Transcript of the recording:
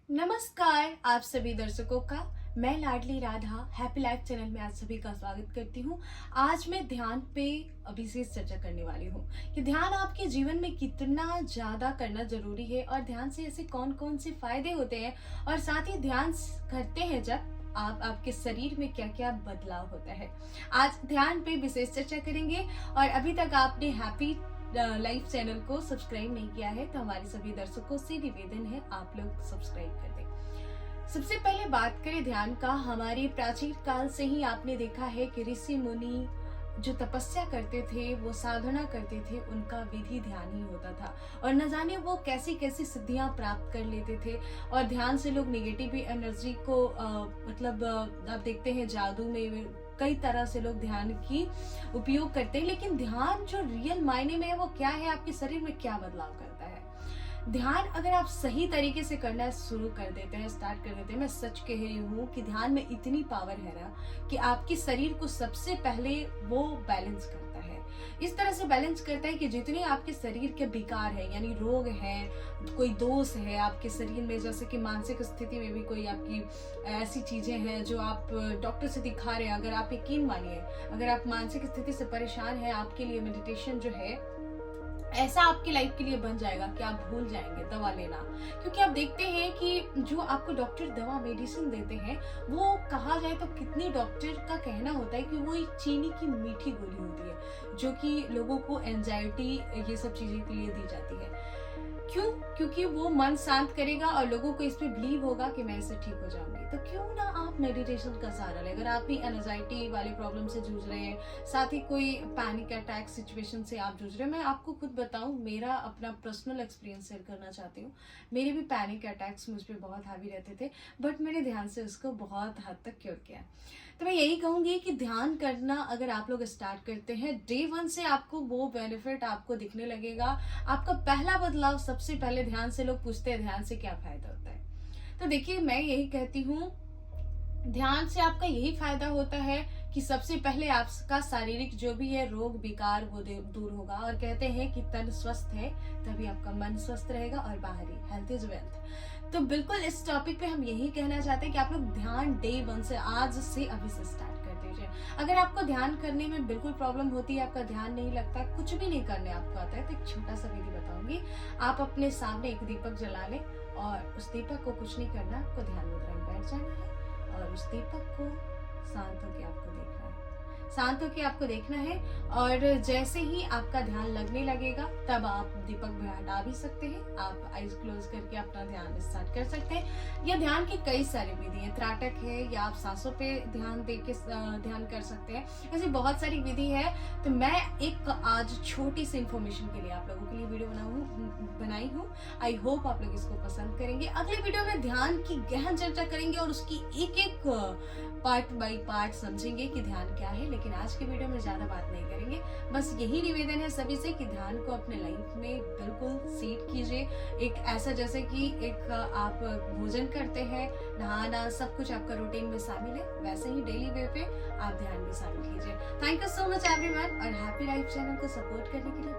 नमस्कार आप सभी दर्शकों का। मैं लाडली राधा हैप्पी लाइफ चैनल में आप सभी का स्वागत करती हूँ। आज मैं ध्यान पे विशेष चर्चा करने वाली हूँ कि ध्यान आपके जीवन में कितना ज़्यादा करना जरूरी है और ध्यान से ऐसे कौन कौन से फायदे होते हैं और साथ ही ध्यान करते हैं जब आपके शरीर में क्या क्या बदलाव होता है। आज ध्यान पे विशेष चर्चा करेंगे और अभी तक आपने हैप्पी लाइफ चैनल को सब्सक्राइब नहीं किया है तो हमारे सभी दर्शकों से निवेदन है आप लोग सब्सक्राइब कर दें। सबसे पहले बात करें ध्यान का, हमारे प्राचीन काल से ही आपने देखा है कि ऋषि मुनि जो तपस्या करते थे, वो साधना करते थे, उनका विधि ध्यान ही होता था और न जाने वो कैसी कैसी सिद्धियां प्राप्त कर लेते थे। और ध्यान से लोग निगेटिव एनर्जी को आप देखते हैं जादू में कई तरह से लोग ध्यान की उपयोग करते हैं, लेकिन ध्यान जो रियल मायने में है वो क्या है, आपके शरीर में क्या बदलाव करता है। ध्यान अगर आप सही तरीके से करना शुरू कर देते हैं, स्टार्ट कर देते हैं, मैं सच कह रही हूँ कि ध्यान में इतनी पावर है ना कि आपके शरीर को सबसे पहले वो बैलेंस करता है। इस तरह से बैलेंस करता है कि जितने आपके शरीर के विकार है, यानी रोग है, कोई दोष है आपके शरीर में, जैसे कि मानसिक स्थिति में भी कोई आपकी ऐसी चीजें हैं जो आप डॉक्टर से दिखा रहे हैं, अगर आप यकीन मानिए अगर आप मानसिक स्थिति से परेशान हैं, आपके लिए मेडिटेशन जो है ऐसा आपकी लाइफ के लिए बन जाएगा कि आप भूल जाएंगे दवा लेना। क्योंकि आप देखते हैं कि जो आपको डॉक्टर दवा मेडिसिन देते हैं, वो कहा जाए तो कितनी डॉक्टर का कहना होता है कि वो एक चीनी की मीठी गोली होती है जो कि लोगों को एंजाइटी ये सब चीजें के लिए दी जाती है। क्यों? क्योंकि वो मन शांत करेगा और लोगों को इस पे बिलीव होगा कि मैं इससे ठीक हो जाऊंगी। तो क्यों ना आप मेडिटेशन का सहारा लें। अगर आप भी एंजाइटी वाले प्रॉब्लम से जूझ रहे हैं, साथ ही कोई पैनिक अटैक सिचुएशन से आप जूझ रहे हैं, मैं आपको खुद बताऊं, मेरा अपना पर्सनल एक्सपीरियंस शेयर करना चाहती हूँ। मेरे भी पैनिक अटैक्स मुझ पर बहुत हावी रहते थे, बट मैंने ध्यान से उसको बहुत हद तक क्योर किया। तो मैं यही कहूंगी कि ध्यान करना अगर आप लोग स्टार्ट करते हैं, डे 1 से आपको वो बेनिफिट आपको दिखने लगेगा। आपका पहला बदलाव, सबसे पहले ध्यान से लोग पूछते हैं ध्यान से क्या फायदा होता है, तो देखिए मैं यही कहती हूँ ध्यान से आपका यही फायदा होता है कि सबसे पहले आपका शारीरिक जो भी है रोग विकार वो दूर होगा। और कहते हैं कि तन स्वस्थ है तभी आपका मन स्वस्थ रहेगा और बाहरी हेल्थ इज वेल्थ। तो बिल्कुल इस टॉपिक पे हम यही कहना चाहते हैं कि आप लोग ध्यान डे 1 से, आज से, अभी से स्टार्ट कर दीजिए। अगर आपको ध्यान करने में बिल्कुल प्रॉब्लम होती है, आपका ध्यान नहीं लगता, कुछ भी नहीं करने आपको आता है, तो एक छोटा सा विधि बताऊंगी। आप अपने सामने एक दीपक जला लें और उस दीपक को कुछ नहीं करना, आपको ध्यान मुद्रा में बैठ जाना है और उस दीपक को शांत होकर आपको देखना है, शांत होकर आपको देखना है। और जैसे ही आपका ध्यान लगने लगेगा तब आप दीपक भी हटा भी सकते हैं, आप आईज क्लोज करके अपना ध्यान स्टार्ट कर सकते हैं। या ध्यान की कई सारी विधि है, त्राटक है, या आप सांसों पे ध्यान दे के ध्यान कर सकते हैं, ऐसी बहुत सारी विधि है। तो मैं एक आज छोटी सी इंफॉर्मेशन के लिए आप लोगों के लिए वीडियो बनाई हूँ। आई होप आप लोग इसको पसंद करेंगे। अगले वीडियो में ध्यान की गहन चर्चा करेंगे और उसकी एक एक पार्ट बाय पार्ट समझेंगे कि ध्यान क्या है। लेकिन आज के वीडियो में ज्यादा बात नहीं करेंगे, बस यही निवेदन है सभी से कि ध्यान को अपने लाइफ में बिल्कुल सीट कीजिए। एक ऐसा जैसे कि एक आप भोजन करते हैं, नहाना, सब कुछ आपका रूटीन में शामिल है, वैसे ही डेली वे पे आप ध्यान भी शामिल कीजिए। Thank you so much everyone और हैप्पी लाइफ चैनल को सपोर्ट करने के लिए